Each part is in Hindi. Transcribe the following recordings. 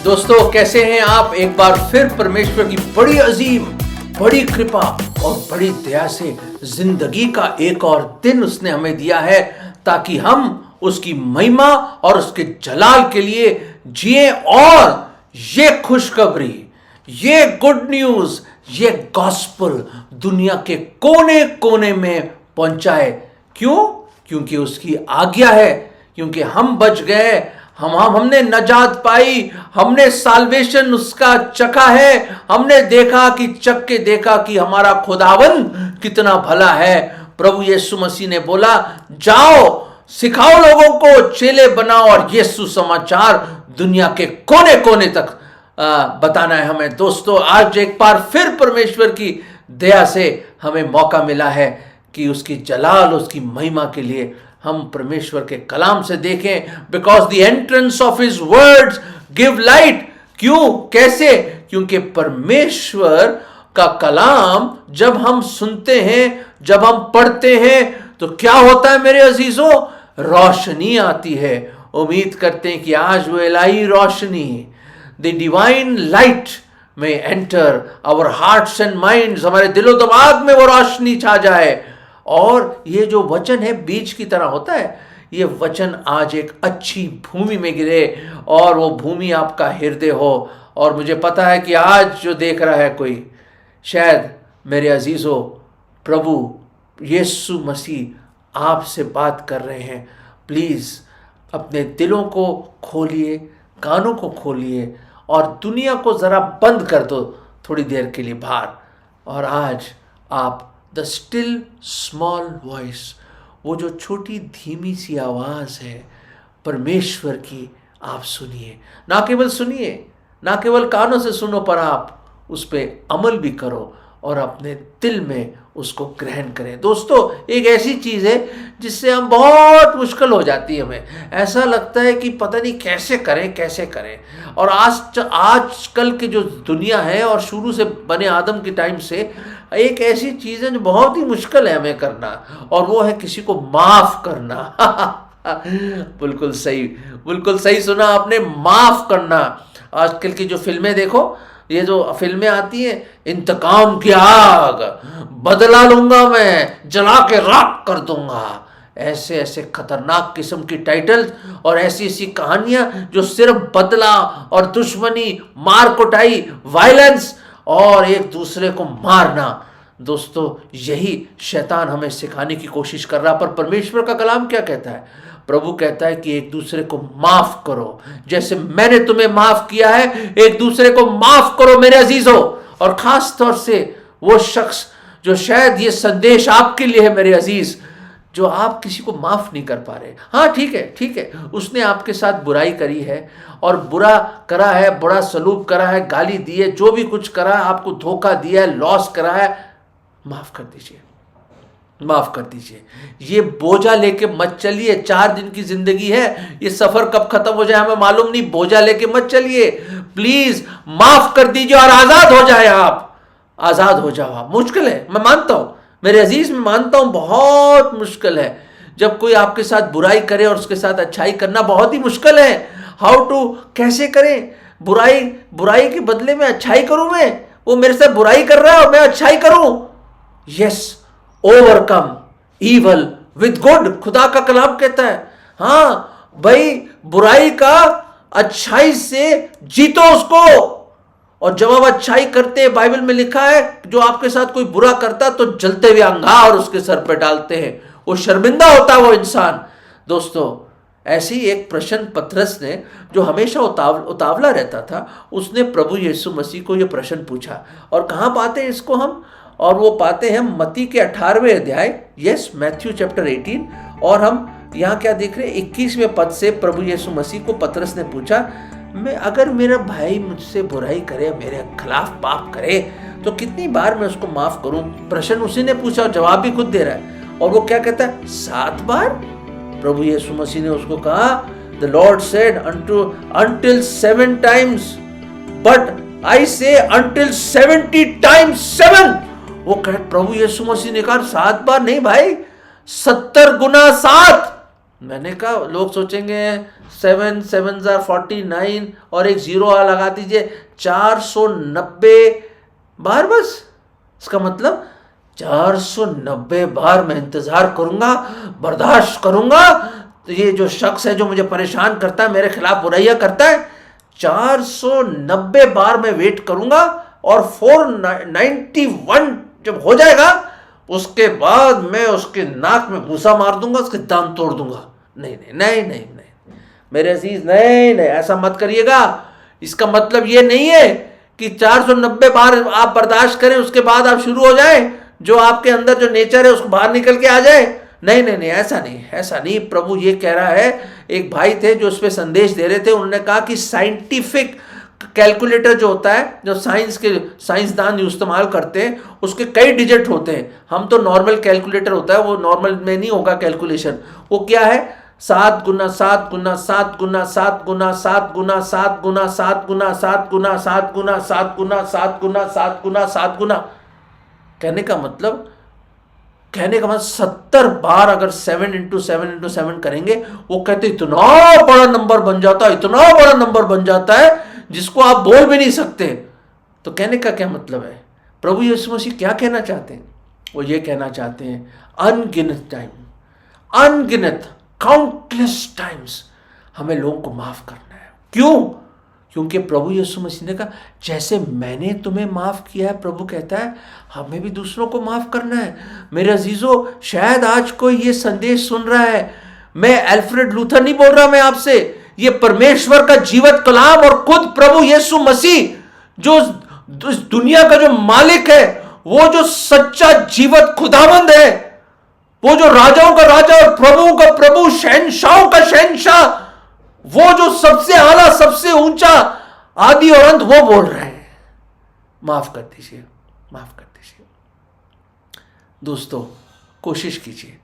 दोस्तों कैसे हैं आप। एक बार फिर परमेश्वर की बड़ी अजीम, बड़ी कृपा और बड़ी दया से जिंदगी का एक और दिन उसने हमें दिया है ताकि हम उसकी महिमा और उसके जलाल के लिए जिए और ये खुशखबरी, ये गुड न्यूज, ये गॉस्पल दुनिया के कोने कोने में पहुंचाए। क्यों? क्योंकि उसकी आज्ञा है, क्योंकि हम बच गए, हमने नजात पाई, हमने साल्वेशन उसका चखा है, हमने देखा कि हमारा खुदावन कितना भला है। प्रभु यीशु मसीह ने बोला, जाओ सिखाओ लोगों को, चेले बनाओ और ये सुसमाचार दुनिया के कोने कोने तक बताना है हमें। दोस्तों आज एक बार फिर परमेश्वर की दया से हमें मौका मिला है कि उसकी जलाल, उसकी महिमा के लिए हम परमेश्वर के कलाम से देखें। Because the entrance of his words give light. क्यों? कैसे? क्योंकि परमेश्वर का कलाम जब हम सुनते हैं, जब हम पढ़ते हैं तो क्या होता है मेरे अजीजों? रोशनी आती है। उम्मीद करते हैं कि आज वो इलाही रोशनी, द डिवाइन लाइट में enter our hearts and minds, हमारे दिलो दिमाग में वो रोशनी छा जाए। और ये जो वचन है बीज की तरह होता है, ये वचन आज एक अच्छी भूमि में गिरे और वो भूमि आपका हृदय हो। और मुझे पता है कि आज जो देख रहा है कोई, शायद मेरे अजीजों प्रभु यीशु मसीह आपसे बात कर रहे हैं। प्लीज़ अपने दिलों को खोलिए, कानों को खोलिए और दुनिया को ज़रा बंद कर दो थोड़ी देर के लिए बाहर। और आज आप द स्टिल स्मॉल वॉइस, वो जो छोटी धीमी सी आवाज़ है परमेश्वर की, आप सुनिए। ना केवल सुनिए, ना केवल कानों से सुनो, पर आप उस पर अमल भी करो और अपने दिल में उसको ग्रहण करें। दोस्तों एक ऐसी चीज़ है जिससे हम बहुत मुश्किल हो जाती है, हमें ऐसा लगता है कि पता नहीं कैसे करें। और आजकल की जो दुनिया है और शुरू से बने आदम के टाइम से एक ऐसी चीज़ है जो बहुत ही मुश्किल है हमें करना, और वो है किसी को माफ़ करना। बिल्कुल सही सुना आपने, माफ़ करना। आजकल की जो फिल्में देखो, ये जो फिल्में आती हैं, इंतकाम की आग, बदला लूंगा मैं, जला के राख कर दूंगा, ऐसे ऐसे खतरनाक किस्म की टाइटल्स और ऐसी ऐसी कहानियां जो सिर्फ बदला और दुश्मनी, मार कुटाई, वायलेंस और एक दूसरे को मारना। दोस्तों यही शैतान हमें सिखाने की कोशिश कर रहा है। पर परमेश्वर का कलाम क्या कहता है? प्रभु कहता है कि एक दूसरे को माफ करो, जैसे मैंने तुम्हें माफ किया है एक दूसरे को माफ करो मेरे अजीजों। और खास तौर से वो शख्स जो शायद ये संदेश आपके लिए है मेरे अजीज, जो आप किसी को माफ नहीं कर पा रहे। हाँ ठीक है, उसने आपके साथ बुराई करी है और बुरा करा है, बुरा सलूक करा है, गाली दी है, जो भी कुछ करा है, आपको धोखा दिया है, लॉस करा है, माफ कर दीजिए। ये बोझा लेके मत चलिए। 4 दिन की जिंदगी है, ये सफर कब खत्म हो जाए हमें मालूम नहीं। बोझा लेके मत चलिए, प्लीज माफ कर दीजिए और आजाद हो जाए। आजाद हो जाओ आप। मुश्किल है, मैं मानता हूं मेरे अजीज, मैं मानता हूं बहुत मुश्किल है। जब कोई आपके साथ बुराई करे और उसके साथ अच्छाई करना बहुत ही मुश्किल है। हाउ टू, कैसे करें? बुराई के बदले में अच्छाई करूं मैं? वो मेरे साथ बुराई कर रहा है और मैं अच्छाई करूं? Yes, overcome evil with good, खुदा का कलाम कहता है। हाँ भाई, बुराई का अच्छाई से जीतो उसको। और जब आप अच्छाई करते हैं, बाइबल में लिखा है जो आपके साथ कोई बुरा करता तो जलते हुए अंगार उसके सर पे डालते हैं, वो शर्मिंदा होता है वो इंसान। दोस्तों ऐसी एक प्रश्न पतरस ने, जो हमेशा उतावला रहता था, उसने प्रभु यीशु मसीह को यह प्रश्न पूछा। और कहाँ पाते हैं इसको हम? और वो पाते हैं मत्ती के 18वें अध्याय, यस मैथ्यू चैप्टर 18। और हम यहाँ क्या देख रहे हैं? 21वें पद से प्रभु यीशु मसीह को पतरस ने पूछा, अगर मेरा भाई मुझसे बुराई करे, मेरे खिलाफ पाप करे, तो कितनी बार मैं उसको माफ करूं? प्रश्न उसी ने पूछा और जवाब भी खुद दे रहा है। और वो क्या कहता है? 7 बार। प्रभु यीशु मसीह ने उसको कहा, the Lord said until 7 times, but I say until 70 times 7। वो कहे, प्रभु यीशु मसीह ने कहा 7 बार नहीं भाई, 70 गुना 7। मैंने कहा लोग सोचेंगे 7 7 49 और एक जीरो लगा दीजिए, 490 बार बस। इसका मतलब 490 बार मैं इंतजार करूंगा, बर्दाश्त करूंगा। तो ये जो शख्स है जो मुझे परेशान करता है, मेरे खिलाफ बुराइयां करता है, 490 बार मैं वेट करूंगा और 491 जब हो जाएगा उसके बाद मैं उसके नाक में भूसा मार दूंगा, उसके दांत तोड़ दूंगा। नहीं नहीं नहीं नहीं नहीं मेरे अजीज, नहीं नहीं, ऐसा मत करिएगा। इसका मतलब ये नहीं है कि 490 बार आप बर्दाश्त करें उसके बाद आप शुरू हो जाए, जो आपके अंदर जो नेचर है उसको बाहर निकल के आ जाए। नहीं नहीं नहीं, ऐसा नहीं, ऐसा नहीं। प्रभु ये कह रहा है, एक भाई थे जो उस पर संदेश दे रहे थे, उन्होंने कहा कि साइंटिफिक कैलकुलेटर जो होता है, जो साइंसदान इस्तेमाल करते हैं, उसके कई डिजिट होते हैं। हम तो नॉर्मल कैलकुलेटर होता है, वो नॉर्मल में नहीं होगा कैलकुलेशन। वो क्या है, 7 गुना 7 गुना 7 गुना 7 गुना 7 गुना 7 गुना 7 गुना 7 गुना 7 गुना 7 गुना 7 गुना 7 गुना 7 गुना। कहने का मतलब 70 बार अगर 7 इंटू 7 इंटू 7 करेंगे, वो कहते इतना बड़ा नंबर बन जाता है, इतना बड़ा नंबर बन जाता है जिसको आप बोल भी नहीं सकते। तो कहने का क्या मतलब है, प्रभु यीशु मसीह क्या कहना चाहते हैं? वो ये कहना चाहते हैं, अनगिनत टाइम, अनगिनत काउंटलेस टाइम्स हमें लोगों को माफ करना है। क्यों? क्योंकि प्रभु यीशु मसीह ने कहा, जैसे मैंने तुम्हें माफ किया है, प्रभु कहता है हमें भी दूसरों को माफ करना है। मेरे अजीजों, शायद आज कोई ये संदेश सुन रहा है, मैं अल्फ्रेड लूथर नहीं बोल रहा, मैं आपसे, ये परमेश्वर का जीवत कलाम और खुद प्रभु यीशु मसीह जो दुनिया का जो मालिक है, वो जो सच्चा जीवत खुदावंद है, वो जो राजाओं का राजा और प्रभुओं का प्रभु, शहंशाहों का शहंशाह, वो जो सबसे आला सबसे ऊंचा आदि और अंत, वो बोल रहे हैं माफ कर दीजिए, माफ कर दीजिए। दोस्तों कोशिश कीजिए।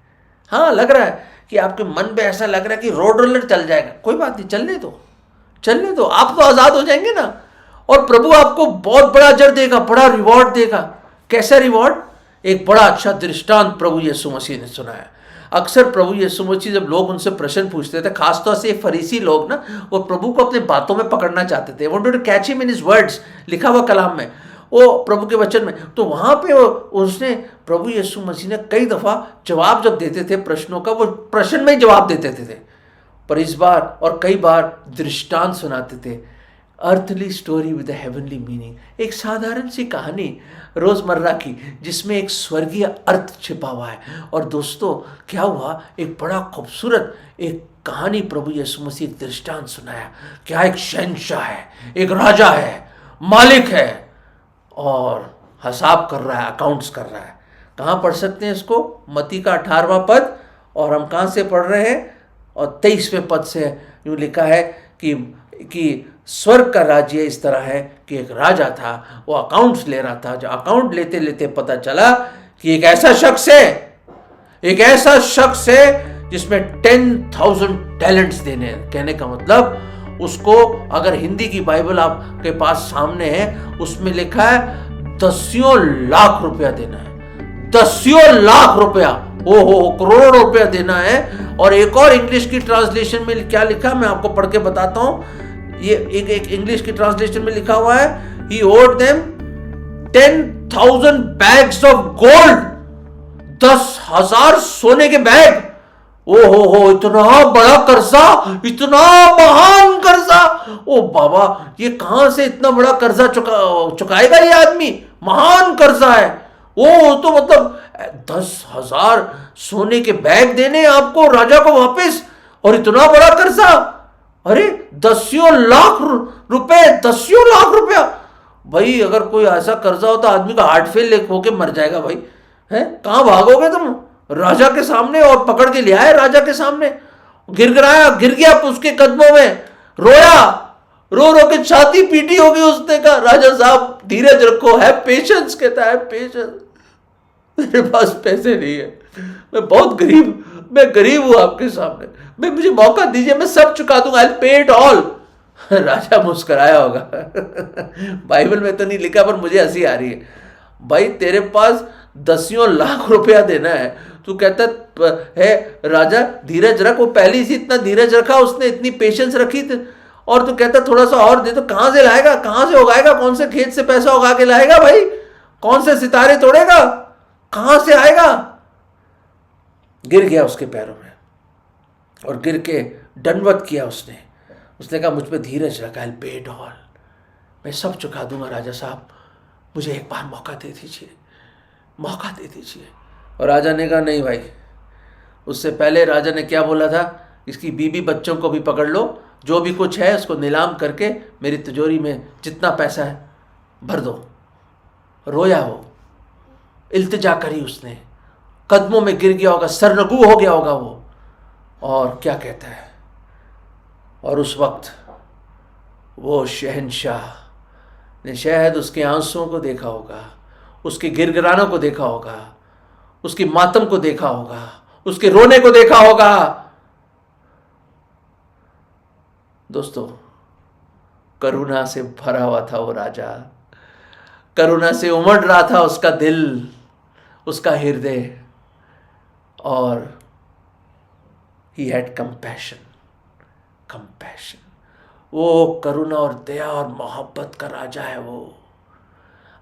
हाँ, लग रहा है कि आपके मन में ऐसा लग रहा है कि रोड रोलर चल जाएगा, कोई बात नहीं, चलने दो, चलने दो, आप तो आजाद हो जाएंगे ना। और प्रभु आपको बहुत बड़ा अजर देगा, बड़ा रिवॉर्ड देगा। कैसा रिवॉर्ड? एक बड़ा अच्छा दृष्टांत प्रभु यीशु मसीह ने सुनाया। अक्सर प्रभु यीशु मसीह जब लोग उनसे प्रश्न पूछते थे, खासतौर से फरीसी लोग ना, वो प्रभु को अपने बातों में पकड़ना चाहते थे, wanted to catch him in his words, लिखा हुआ कलाम में, वो प्रभु के वचन में। तो वहां पे उसने, प्रभु यीशु मसीह ने कई दफा जवाब जब देते थे प्रश्नों का, वो प्रश्न में ही जवाब देते थे, पर इस बार और कई बार दृष्टांत सुनाते थे, earthly story with a heavenly meaning, एक साधारण सी कहानी रोजमर्रा की जिसमें एक स्वर्गीय अर्थ छिपा हुआ है। और दोस्तों क्या हुआ, एक बड़ा खूबसूरत एक कहानी प्रभु यीशु मसीह दृष्टांत सुनाया। क्या एक शहंशाह है, एक राजा है, मालिक है, और हिसाब कर रहा है, अकाउंट्स कर रहा है। कहाँ पढ़ सकते हैं इसको? मत्ती का 18वां पद, और हम कहाँ से पढ़ रहे हैं? और 23वें पद से यूँ लिखा है कि स्वर्ग का राज्य इस तरह है कि एक राजा था, वो अकाउंट्स ले रहा था। जो अकाउंट लेते लेते पता चला कि एक ऐसा शख्स है, एक ऐसा शख्स है जिसमें 10,000 टैलेंट्स देने हैं। कहने का मतलब उसको, अगर हिंदी की बाइबल आपके पास सामने है, उसमें लिखा है 10 लाख रुपया देना है, 10 लाख रुपया, ओहो, करोड़ रुपया देना है। और एक और इंग्लिश की ट्रांसलेशन में क्या लिखा, मैं आपको पढ़ के बताता हूं। ये एक इंग्लिश की ट्रांसलेशन में लिखा हुआ है, he owed them 10,000 bags of gold, 10,000 सोने के बैग। ओ हो, इतना बड़ा कर्जा, इतना महान कर्जा। ओ बाबा, ये कहां से इतना बड़ा कर्जा चुकाएगा ये आदमी? महान कर्जा है। ओ तो मतलब 10,000 सोने के बैग देने आपको राजा को वापस, और इतना बड़ा कर्जा। अरे 10 लाख रुपए, 10 लाख रुपया। भाई अगर कोई ऐसा कर्जा हो तो आदमी का हार्ट फेल होके मर जाएगा भाई। हैं, कहां भागोगे तुम? राजा के सामने, और पकड़ के ले आए राजा के सामने, गिर गया उसके कदमों में, रोया, रो रो के छाती पीटी होगी उसने। कहा, राजा साहब धीरज रखो, है पेशेंस, कहता है पेशेंस, मेरे पास पैसे नहीं है, मैं बहुत मैं गरीब हूं आपके सामने, मुझे मौका दीजिए, मैं सब चुका दूंगा, I will pay it all. राजा मुस्कुराया होगा। बाइबल में तो नहीं लिखा, पर मुझे हंसी आ रही है। भाई तेरे पास 10 लाख रुपया देना है, तू कहता है राजा धीरज रख, वो पहले से इतना धीरज रखा उसने, इतनी पेशेंस रखी थी, और तू कहता थोड़ा सा और दे, तो कहां से लाएगा, कहां से उगाएगा, कौन से खेत से पैसा उगा के लाएगा भाई, कौन से सितारे तोड़ेगा, कहां से आएगा। गिर गया उसके पैरों में और गिर के दंडवत किया उसने कहा मुझ पे धीरज रखा है, पेड ऑल, मैं सब चुका दूंगा राजा साहब, मुझे एक बार मौका दे दीजिए, मौका दे दीजिए। और राजा ने कहा नहीं भाई। उससे पहले राजा ने क्या बोला था, इसकी बीवी बच्चों को भी पकड़ लो, जो भी कुछ है उसको नीलाम करके मेरी तिजोरी में जितना पैसा है भर दो। रोया वो, इल्तिजा करी उसने, कदमों में गिर गया होगा, सरनगू हो गया होगा वो। और क्या कहता है, और उस वक्त वो शहंशाह ने शायद उसके आंसुओं को देखा होगा, उसके गिड़गिड़ानों को देखा होगा, उसकी मातम को देखा होगा, उसके रोने को देखा होगा। दोस्तों, करुणा से भरा हुआ था वो राजा, करुणा से उमड़ रहा था उसका दिल, उसका हृदय, और he had compassion, compassion। वो करुणा और दया और मोहब्बत का राजा है वो।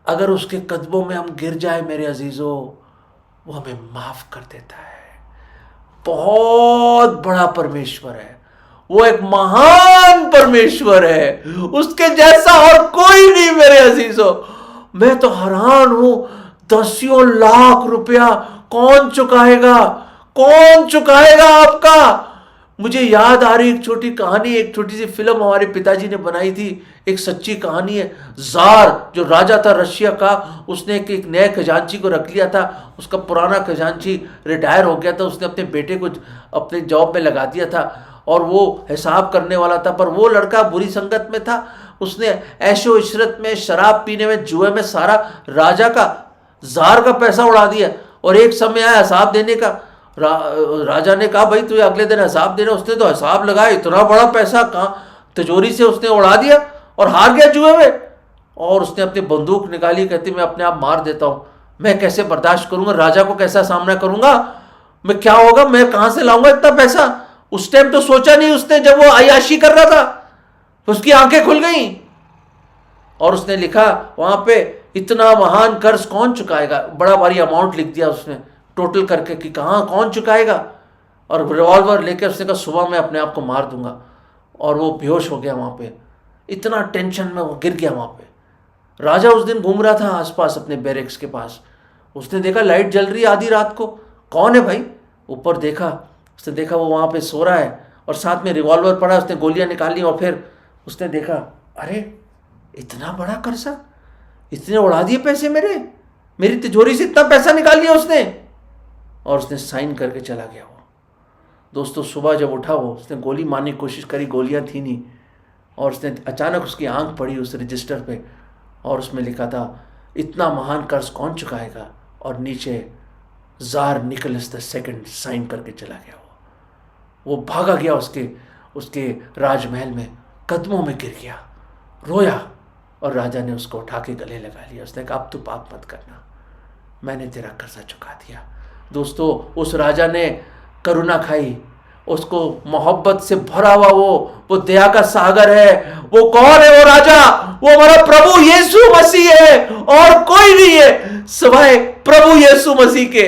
अगर उसके कदमों में हम गिर जाए मेरे अजीजों, वो हमें माफ कर देता है। बहुत बड़ा परमेश्वर है वो, एक महान परमेश्वर है, उसके जैसा और कोई नहीं मेरे अजीजों। मैं तो हैरान हूं, 10 लाख रुपया कौन चुकाएगा, कौन चुकाएगा आपका। मुझे याद आ रही एक छोटी कहानी, एक छोटी सी फिल्म हमारे पिताजी ने बनाई थी, एक सच्ची कहानी है। जार जो राजा था रशिया का, उसने एक नए खजांची को रख लिया था, उसका पुराना खजांची रिटायर हो गया था, उसने अपने बेटे को अपने जॉब में लगा दिया था और वो हिसाब करने वाला था, पर वो लड़का बुरी संगत में था। उसने ऐशो इशरत में, शराब पीने में, जुए में सारा राजा का, जार का पैसा उड़ा दिया। और एक समय आया हिसाब देने का, राजा ने कहा भाई तुझे अगले दिन हिसाब देना। उसने तो हिसाब लगाया, इतना बड़ा पैसा कहाँ तिजोरी से उसने उड़ा दिया और हार गया जुए में। और उसने अपनी बंदूक निकाली, कहती मैं अपने आप मार देता हूँ, मैं कैसे बर्दाश्त करूंगा, राजा को कैसा सामना करूंगा, मैं क्या होगा, मैं कहां से लाऊंगा इतना पैसा। उस टाइम तो सोचा नहीं उसने, जब वो अय्याशी कर रहा था तो उसकी आंखें खुल गई और उसने लिखा वहां पे, इतना महान कर्ज कौन चुकाएगा। बड़ा भारी अमाउंट लिख दिया उसने टोटल करके कि कहाँ कौन चुकाएगा। और रिवॉल्वर लेके उसने कहा सुबह मैं अपने आप को मार दूंगा। और वो बेहोश हो गया वहाँ पे, इतना टेंशन में वो गिर गया वहाँ पे। राजा उस दिन घूम रहा था आसपास अपने बैरिक्स के पास, उसने देखा लाइट जल रही आधी रात को, कौन है भाई, ऊपर देखा, उसने देखा वो वहाँ पे सो रहा है और साथ में रिवॉल्वर पड़ा, उसने गोलियाँ निकाली और फिर उसने देखा अरे इतना बड़ा कर्जा, इतने उड़ा दिए पैसे मेरी तिजोरी से इतना पैसा निकाल लिया उसने। और उसने साइन करके चला गया वो। दोस्तों सुबह जब उठा वो, उसने गोली मारने की कोशिश करी, गोलियां थी नहीं, और उसने अचानक उसकी आंख पड़ी उस रजिस्टर पे और उसमें लिखा था इतना महान कर्ज कौन चुकाएगा, और नीचे जार निकोलस II साइन करके चला गया वो भागा गया उसके राजमहल में, कदमों में गिर गया, रोया, और राजा ने उसको उठा के गले लगा लिया। उसने कहा अब तू पाप मत करना, मैंने तेरा कर्जा चुका दिया। दोस्तों उस राजा ने करुणा खाई, उसको मोहब्बत से भरा हुआ वो दया का सागर है। वो कौन है वो राजा, वो हमारा प्रभु यीशु मसीह है और कोई नहीं है सिवाय प्रभु यीशु मसीह के।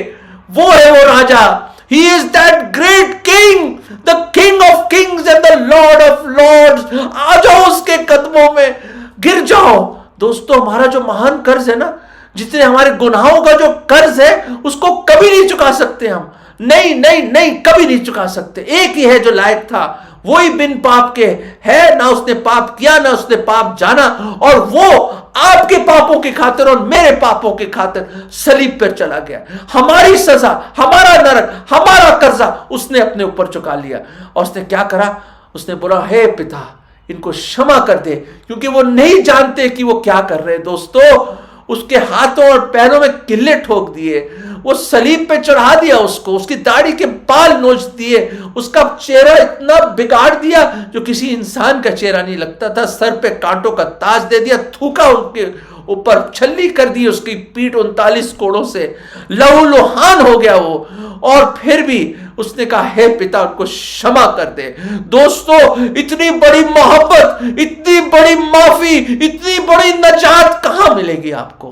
वो है वो राजा, he is that great king, the king of kings and the lord of lords. आ जाओ उसके कदमों में, गिर जाओ। दोस्तों हमारा जो महान कर्ज है ना, जितने हमारे गुनाहों का जो कर्ज है, उसको कभी नहीं चुका सकते हम, नहीं कभी नहीं चुका सकते। एक ही है जो लायक था, वही बिन पाप के है, ना उसने पाप किया ना उसने पाप जाना, और वो आपके पापों की खातिर और मेरे पापों की खातिर सलीब पर चला गया। हमारी सजा, हमारा नरक, हमारा कर्जा उसने अपने ऊपर चुका लिया। और उसने क्या करा, उसने बोला हे पिता इनको क्षमा कर दे, क्योंकि वो नहीं जानते कि वो क्या कर रहे हैं। दोस्तों उसके हाथों और पैरों में किल्ले ठोक दिए, वो सलीब पे चढ़ा दिया उसको, उसकी दाढ़ी के बाल नोच दिए, उसका चेहरा इतना बिगाड़ दिया जो किसी इंसान का चेहरा नहीं लगता था, सर पे कांटों का ताज दे दिया, थूका उनके ऊपर, छल्ली कर दी उसकी पीठ 39 कोड़ों से, लहूलुहान हो गया वो। और फिर भी उसने कहा, हे पिता उनको क्षमा कर दे। दोस्तों, इतनी बड़ी मोहब्बत, इतनी बड़ी माफी, इतनी बड़ी नजात कहां मिलेगी आपको?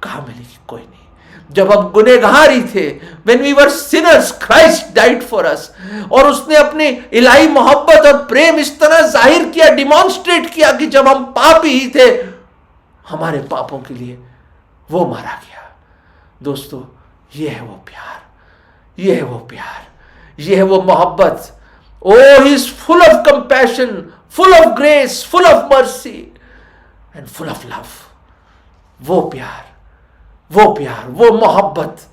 कहां मिलेगी? कोई नहीं। जब हम गुनहगार ही थे, when we were sinners, Christ died for us, और उसने अपनी इलाही मोहब्बत और प्रेम इस तरह जाहिर किया, डिमॉन्स्ट्रेट किया कि जब हम पापी ही थे, हमारे पापों के लिए वो मारा गया। दोस्तों, ये है वो प्यार, ये है वो प्यार, ये है वो मोहब्बत। Oh he is full of compassion, full of grace, full of mercy and full of love. वो प्यार, वो प्यार, वो मोहब्बत।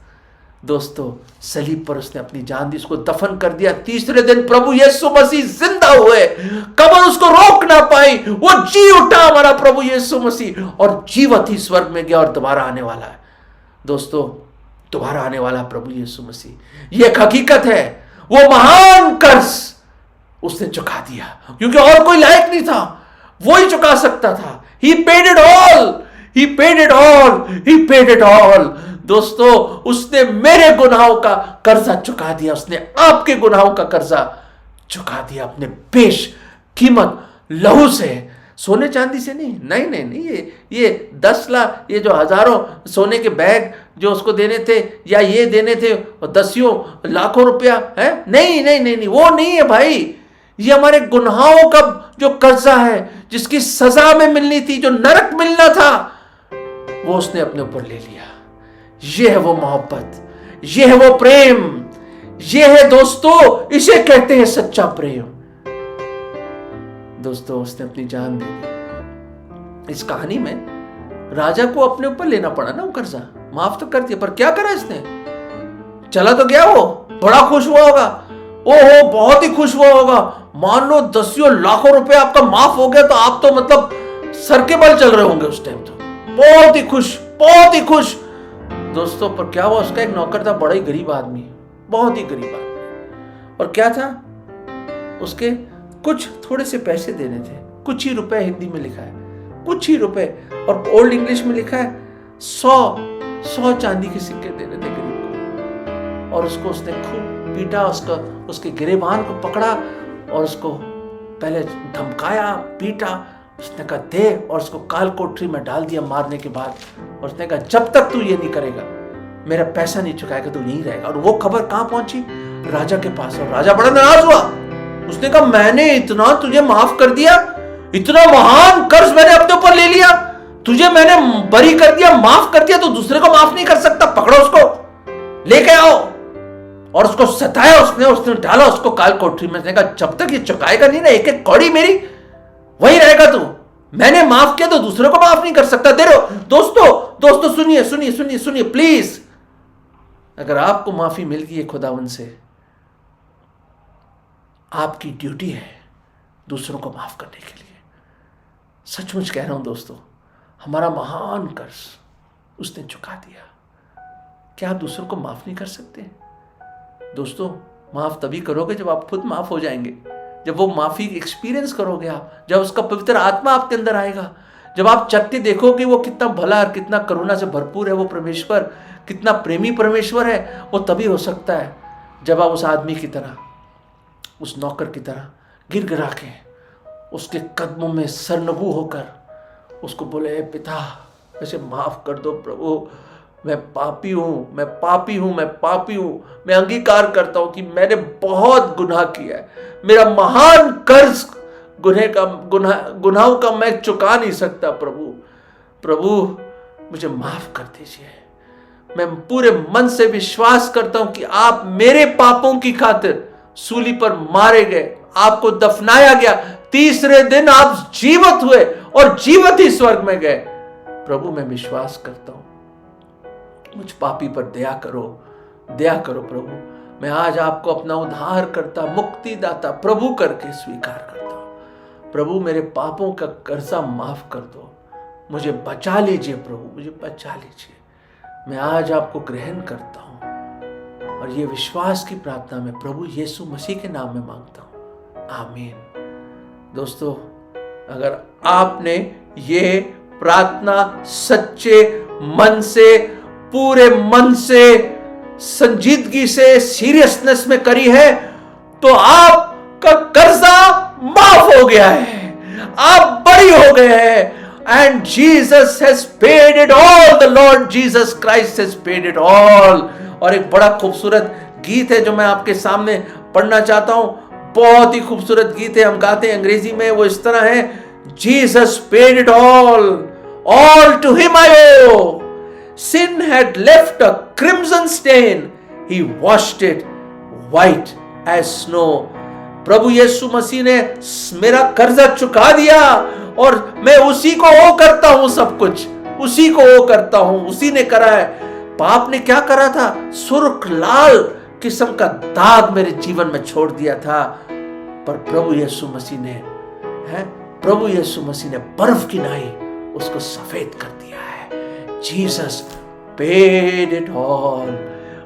दोस्तों, सलीब पर उसने अपनी जान दी, उसको दफन कर दिया। तीसरे दिन प्रभु यीशु मसीह जिंदा हुए, कब्र उसको रोक ना पाई, वो जी उठा हमारा प्रभु यीशु मसीह, और जीवत ही स्वर्ग में गया और दोबारा आने वाला है। दोस्तों, दोबारा आने वाला प्रभु यीशु मसीह, ये एक हकीकत है। वो महान कर्ज उसने चुका दिया, क्योंकि और कोई लायक नहीं था, वो ही चुका सकता था। He paid it all, he paid it all, he paid it all। दोस्तों, उसने मेरे गुनाहों का कर्जा चुका दिया, उसने आपके गुनाहों का कर्जा चुका दिया अपने बेश कीमत लहू से, सोने चांदी से नहीं। नहीं नहीं नहीं, ये 10 लाख, ये जो हजारों सोने के बैग जो उसको देने थे, या ये देने थे और 10 लाखों रुपया है, नहीं नहीं नहीं नहीं, वो नहीं है भाई। ये हमारे गुनाहों का जो कर्जा है, जिसकी सजा में मिलनी थी, जो नरक मिलना था, वो उसने अपने ऊपर ले लिया। ये है वो मोहब्बत, ये है वो प्रेम, ये है दोस्तों, इसे कहते हैं सच्चा प्रेम। दोस्तों, उसने अपनी जान दे दी। इस कहानी में राजा को अपने ऊपर लेना पड़ा ना वो कर्जा, माफ तो कर दिया, पर क्या करा इसने? चला तो गया, वो बड़ा खुश हुआ होगा, ओहो बहुत ही खुश हुआ होगा। मान लो 10 लाखों रुपए आपका माफ हो गया, तो आप तो मतलब सर के बल चल रहे होंगे उस टाइम, तो बहुत ही खुश, बहुत ही खुश। दोस्तों, पर क्या हुआ? उसका एक नौकर था, बड़ा ही गरीब आदमी, बहुत ही गरीब आदमी, और क्या था, उसके कुछ थोड़े से पैसे देने थे, कुछ ही रुपए, हिंदी में लिखा है कुछ ही रुपए, और ओल्ड इंग्लिश में लिखा है 100 चांदी के सिक्के देने थे गरीब को। और उसको उसने खूब पीटा, उसके गिरेबान को पकड़ा और उसको पहले धमकाया, पीटा। उसने कहा दे, और उसको काल कोठरी में डाल दिया मारने के बाद। और उसने कहा जब तक तू ये नहीं करेगा, मेरा पैसा नहीं चुकाएगा, तो यहीं रहेगा। और वो खबर कहां पहुंची? राजा के पास, और राजा बड़ा नाराज हुआ। उसने कहा मैंने इतना तुझे माफ कर दिया, इतना महान कर्ज मैंने अपने ऊपर ले लिया, तुझे मैंने बरी कर दिया, माफ कर दिया, तो दूसरे को माफ नहीं कर सकता? पकड़ो उसको, लेके आओ। और उसको सताया उसने डाला उसको काल कोठरी में। कहा जब तक ये चुकाएगा नहीं ना एक एक कौड़ी मेरी, वही रहेगा तू। मैंने माफ किया तो दूसरे को माफ नहीं कर सकता। दे रहो। दोस्तों सुनिए सुनिए सुनिए सुनिए प्लीज, अगर आपको माफी मिल गई है खुदावन से, आपकी ड्यूटी है दूसरों को माफ करने के लिए। सचमुच कह रहा हूं दोस्तों, हमारा महान कर्ज उसने चुका दिया। क्या आप दूसरों को माफ नहीं कर सकते? दोस्तों, माफ तभी करोगे जब आप खुद माफ हो जाएंगे, जब वो माफी एक्सपीरियंस करोगे आप, जब उसका पवित्र आत्मा आपके अंदर आएगा, जब आप चख के देखोगे वो कितना भला और कितना करुणा से भरपूर है वो परमेश्वर, कितना प्रेमी परमेश्वर है। वो तभी हो सकता है जब आप उस आदमी की तरह, उस नौकर की तरह गिड़गिड़ा के उसके कदमों में सरनगू होकर उसको बोले, पिता मुझे माफ कर दो प्रभु, मैं पापी हूं, मैं पापी हूं, मैं पापी हूं। मैं अंगीकार करता हूं कि मैंने बहुत गुनाह किया है, मेरा महान कर्ज गुनाहों का मैं चुका नहीं सकता। प्रभु मुझे माफ कर दीजिए। मैं पूरे मन से विश्वास करता हूं कि आप मेरे पापों की खातिर सूली पर मारे गए, आपको दफनाया गया, तीसरे दिन आप जीवित हुए और जीवित ही स्वर्ग में गए। प्रभु मैं विश्वास करता हूं, मुझ पापी पर दया करो प्रभु। मैं आज आपको अपना उद्धारकर्ता, मुक्तिदाता प्रभु करके स्वीकार करता हूं। प्रभु मेरे पापों का कर्जा माफ कर दो, मुझे बचा लीजिए प्रभु, मुझे बचा लीजिए। मैं आज आपको ग्रहण करता हूं और ये विश्वास की प्रार्थना मैं प्रभु यीशु मसीह के नाम में मांगता हूं, आमीन। दोस्तों, अगर आपने ये प्रार्थना सच्चे मन से, पूरे मन से, संजीदगी से, सीरियसनेस में करी है तो आपका कर्जा माफ हो गया है, आप बड़ी हो गए हैं। And Jesus has paid it all, the Lord Jesus Christ has paid it all. और एक बड़ा खूबसूरत गीत है जो मैं आपके सामने पढ़ना चाहता हूं, बहुत ही खूबसूरत गीत है, हम गाते हैं अंग्रेजी में। वो इस तरह है, Jesus paid it all to him I owe. Sin had left a crimson stain, he washed it white as snow. प्रभु यीशु मसीह ने मेरा कर्जा चुका दिया और मैं उसी को ओ करता हूं, सब कुछ उसी को ओ करता हूं, उसी ने करा है। पाप ने क्या करा था? सुर्ख लाल किस्म का दाग मेरे जीवन में छोड़ दिया था, पर प्रभु यीशु मसीह ने बर्फ की नाई उसको सफेद कर दिया है। Jesus paid it all.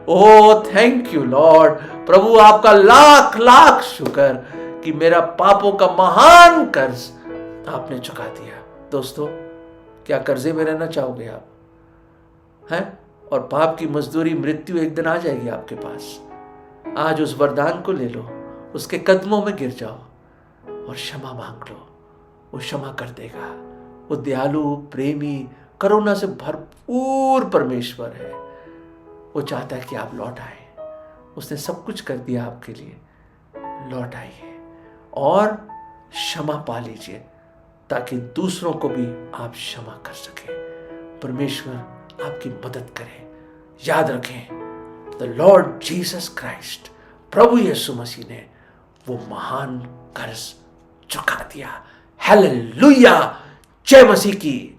Oh thank you lord. प्रभु आपका लाख लाख शुक्र कि मेरा पापों का महान कर्ज आपने चुका दिया। दोस्तों, क्या कर्जे में रहना चाहोगे आप? हैं? और पाप की मजदूरी मृत्यु एक दिन आ जाएगी आपके पास। आज उस वरदान को ले लो, उसके कदमों में गिर जाओ और क्षमा मांग लो, वो क्षमा कर देगा। वो दयालु, प्रेमी, करुणा से भरपूर परमेश्वर है। वो चाहता है कि आप लौट आए। उसने सब कुछ कर दिया आपके लिए। लौट आइए और क्षमा पा लीजिए ताकि दूसरों को भी आप क्षमा कर सकें। परमेश्वर आपकी मदद करे। याद रखें, द लॉर्ड जीसस क्राइस्ट, प्रभु यीशु मसीह ने वो महान कर्ज चुका दिया। हालेलुया, जय मसीह की।